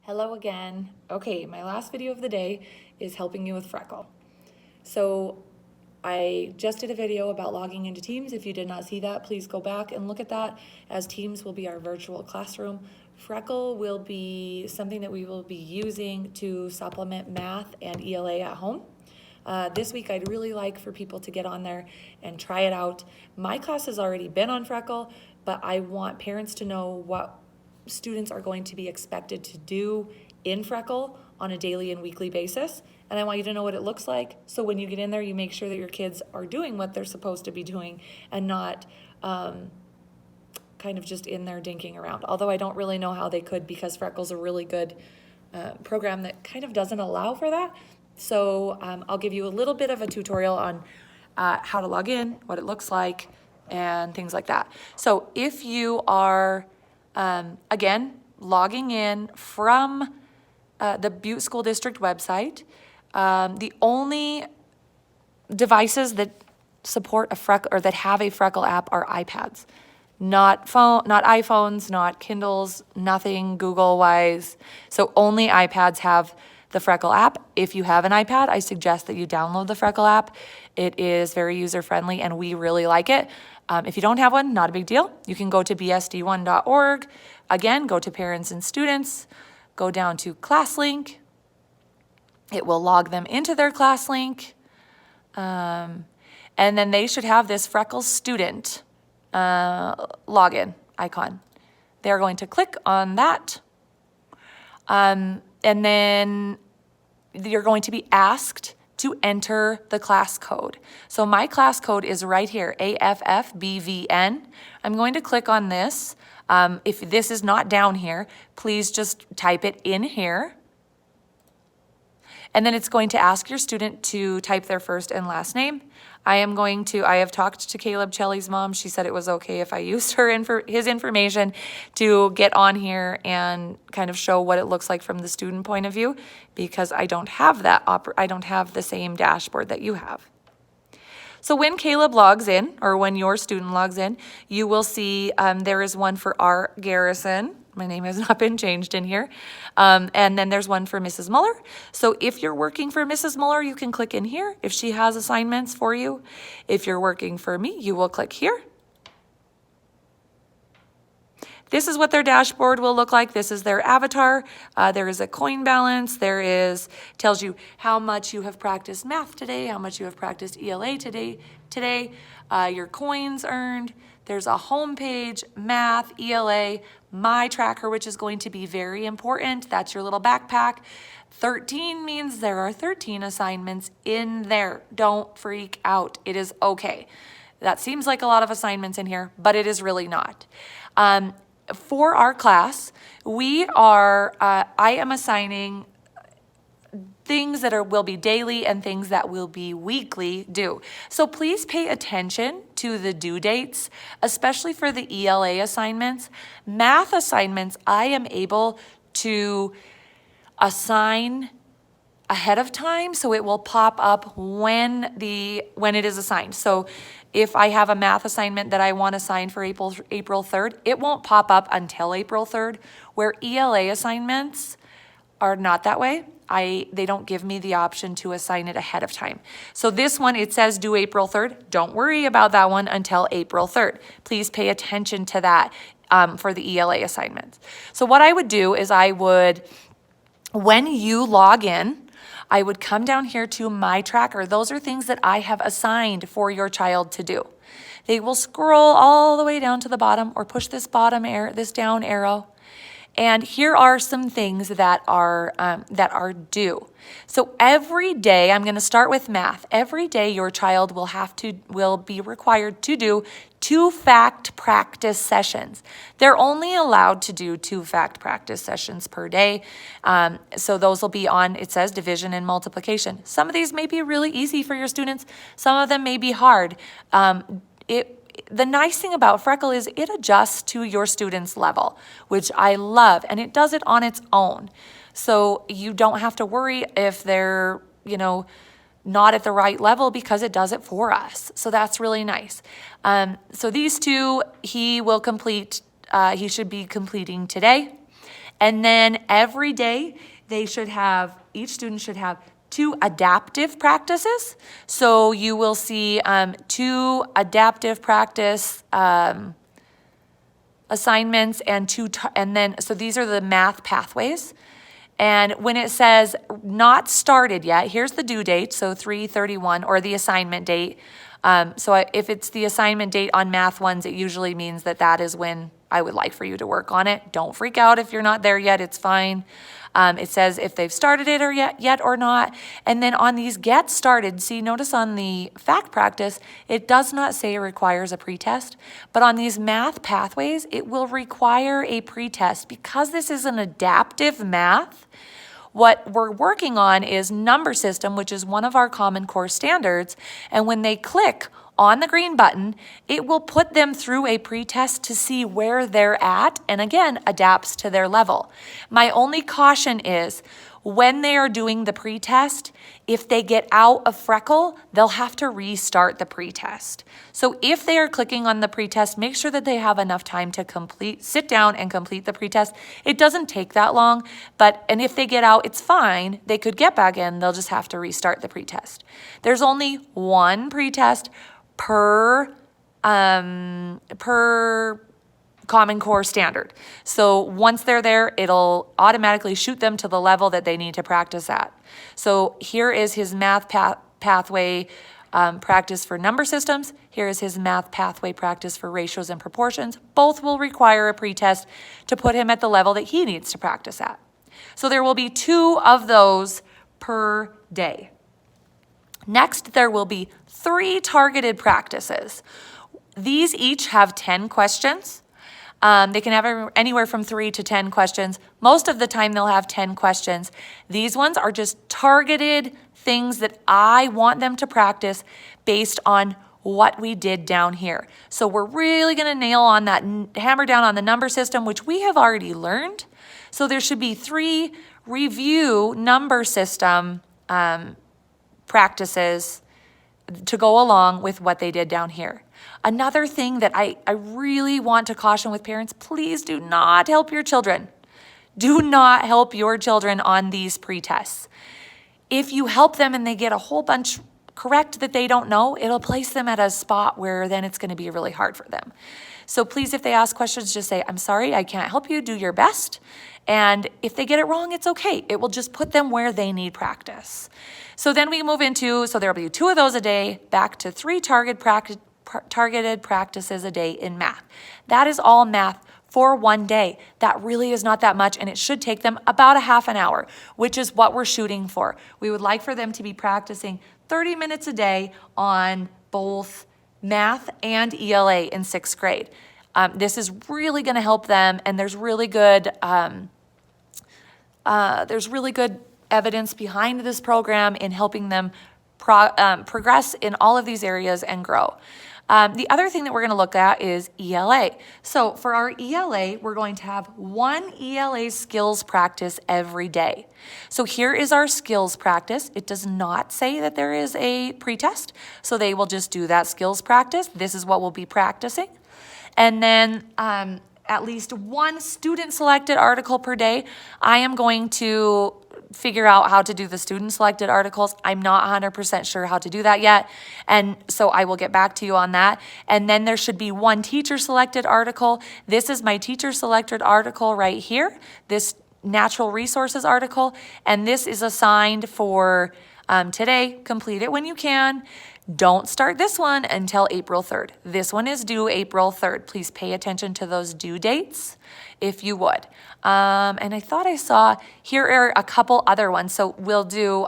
Hello again. Okay, my last video of the day is helping you with Freckle. So I just did a video about logging into Teams. If you did not see that, please go back and look at that, as Teams will be our virtual classroom. Freckle will be something that we will be using to supplement math and ELA at home. This week, I'd really like for people to get on there and try it out. My class has already been on Freckle, but I want parents to know what students are going to be expected to do in Freckle on a daily and weekly basis. And I want you to know what it looks like. So when you get in there, you make sure that your kids are doing what they're supposed to be doing and not kind of just in there dinking around. Although I don't really know how they could, because Freckle's a really good program that kind of doesn't allow for that. So I'll give you a little bit of a tutorial on how to log in, what it looks like, and things like that. So if you are again, logging in from the Butte School District website. The only devices that support a Freckle or that have a Freckle app are iPads, not iPhones, not Kindles, nothing Google-wise. So only iPads have the Freckle app. If you have an iPad, I suggest that you download the Freckle app. It is very user-friendly and we really like it. If you don't have one, not a big deal. You can go to bsd1.org. Again, go to Parents and Students, go down to ClassLink. It will log them into their ClassLink. And then they should have this Freckle Student login icon. They're going to click on that. And then you're going to be asked to enter the class code. So my class code is right here, AFFBVN. I'm going to click on this. If this is not down here, please just type it in here. And then it's going to ask your student to type their first and last name. I have talked to Caleb Chelly's mom. She said it was okay if I used his information to get on here and kind of show what it looks like from the student point of view, because I don't have I don't have the same dashboard that you have. So when Caleb logs in, or when your student logs in, you will see there is one for R. Garrison. My name has not been changed in here. And then there's one for Mrs. Muller. So if you're working for Mrs. Muller, you can click in here if she has assignments for you. If you're working for me, you will click here. This is what their dashboard will look like. This is their avatar. There is a coin balance. Tells you how much you have practiced math today, how much you have practiced ELA today, your coins earned. There's a home page, math, ELA, my tracker, which is going to be very important. That's your little backpack. 13 means there are 13 assignments in there. Don't freak out. It is okay. That seems like a lot of assignments in here, but it is really not. For our class, I am assigning things that will be daily and things that will be weekly due. So please pay attention to the due dates, especially for the ELA assignments. Math assignments, I am able to assign ahead of time, so it will pop up when it is assigned. So if I have a math assignment that I want to assign for April 3rd, it won't pop up until April 3rd, where ELA assignments are not that way. They don't give me the option to assign it ahead of time. So this one, it says due April 3rd. Don't worry about that one until April 3rd. Please pay attention to that for the ELA assignments. So what I would do is when you log in, I would come down here to my tracker. Those are things that I have assigned for your child to do. They will scroll all the way down to the bottom, or push this down arrow. And here are some things that are due. So every day, I'm going to start with math. Every day, your child will be required to do 2 fact practice sessions. They're only allowed to do 2 fact practice sessions per day. So those will be on, it says, division and multiplication. Some of these may be really easy for your students. Some of them may be hard. The nice thing about Freckle is it adjusts to your student's level, which I love, and it does it on its own. So you don't have to worry if they're, not at the right level, because it does it for us. So that's really nice. So these 2, he should be completing today. And then every day each student should have 2 adaptive practices. So you will see 2 adaptive practice assignments and so these are the math pathways. And when it says not started yet, here's the due date, so 3/31, or the assignment date. If it's the assignment date on math ones, it usually means that is when I would like for you to work on it. Don't freak out if you're not there yet, it's fine. It says if they've started it or yet or not. And then on these get started, see, notice on the fact practice, it does not say it requires a pretest, but on these math pathways, it will require a pretest. Because this is an adaptive math, what we're working on is number system, which is one of our Common Core standards. And when they click on the green button, it will put them through a pretest to see where they're at, and again, adapts to their level. My only caution is when they are doing the pretest, if they get out of Freckle, they'll have to restart the pretest. So if they are clicking on the pretest, make sure that they have enough time to sit down and complete the pretest. It doesn't take that long, and if they get out, it's fine. They could get back in, they'll just have to restart the pretest. There's only 1 pretest per Common Core standard. So once they're there, it'll automatically shoot them to the level that they need to practice at. So here is his math pathway practice for number systems. Here is his math pathway practice for ratios and proportions. Both will require a pretest to put him at the level that he needs to practice at. So there will be 2 of those per day. Next, there will be 3 targeted practices. These each have 10 questions. They can have anywhere from 3 to 10 questions. Most of the time, they'll have 10 questions. These ones are just targeted things that I want them to practice based on what we did down here. So we're really going to hammer down on the number system, which we have already learned. So there should be 3 review number system practices to go along with what they did down here. Another thing that I really want to caution with parents, please do not help your children. Do not help your children on these pretests. If you help them and they get a whole bunch correct that they don't know, it'll place them at a spot where then it's going to be really hard for them. So please, if they ask questions, just say, I'm sorry, I can't help you, do your best. And if they get it wrong, it's okay. It will just put them where they need practice. So then we move into, so there'll be 2 of those a day, back to 3 targeted practices a day in math. That is all math for 1 day. That really is not that much, and it should take them about a half an hour, which is what we're shooting for. We would like for them to be practicing 30 minutes a day on both math and ELA in 6th grade. This is really going to help them, and there's really good evidence behind this program in helping them progress in all of these areas and grow. The other thing that we're going to look at is ELA. So for our ELA, we're going to have 1 ELA skills practice every day. So here is our skills practice. It does not say that there is a pretest, so they will just do that skills practice. This is what we'll be practicing. And then at least 1 student-selected article per day. I am going to figure out how to do the student-selected articles. I'm not 100% sure how to do that yet, and so I will get back to you on that. And then there should be 1 teacher-selected article. This is my teacher-selected article right here, this natural resources article, and this is assigned for today. Complete it when you can. Don't start this one until April 3rd. This one is due April 3rd. Please pay attention to those due dates if you would. And I thought I saw, here are a couple other ones. So we'll do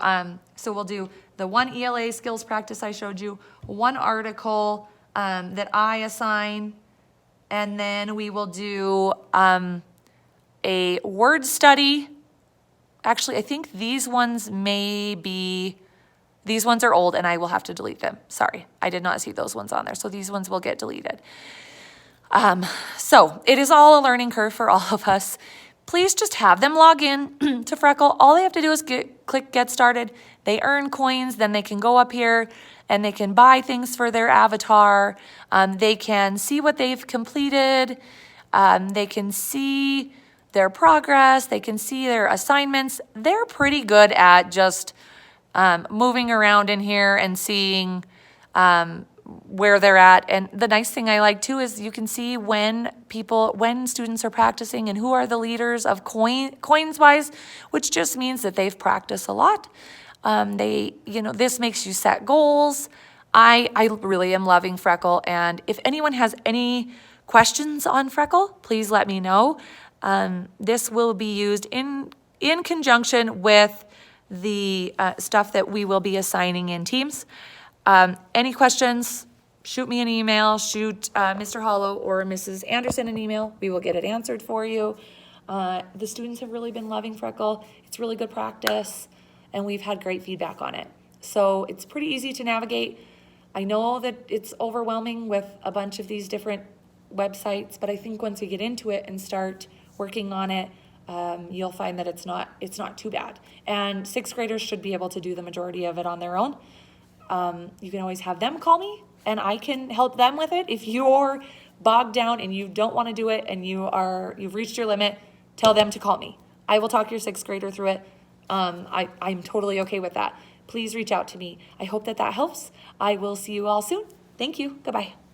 the 1 ELA skills practice I showed you, 1 article that I assign, and then we will do a word study. Actually, I think these ones these ones are old and I will have to delete them. Sorry, I did not see those ones on there. So these ones will get deleted. So it is all a learning curve for all of us. Please just have them log in to Freckle. All they have to do is click Get Started. They earn coins, then they can go up here and they can buy things for their avatar. They can see what they've completed. They can see their progress. They can see their assignments. They're pretty good at just moving around in here and seeing where they're at. And the nice thing I like too is you can see when students are practicing and who are the leaders of coins wise, which just means that they've practiced a lot. This makes you set goals. I really am loving Freckle, and if anyone has any questions on Freckle, please let me know. This will be used in conjunction with the stuff that we will be assigning in teams. Any questions, shoot me an email, shoot Mr. Hollow or Mrs. Anderson an email. We will get it answered for you. The students have really been loving Freckle. It's really good practice, and we've had great feedback on it. So it's pretty easy to navigate. I know that it's overwhelming with a bunch of these different websites, but I think once you get into it and start working on it, you'll find that it's not too bad. And sixth graders should be able to do the majority of it on their own. You can always have them call me and I can help them with it. If you're bogged down and you don't want to do it and you've reached your limit, tell them to call me. I will talk your sixth grader through it. I'm totally okay with that. Please reach out to me. I hope that helps. I will see you all soon. Thank you. Goodbye.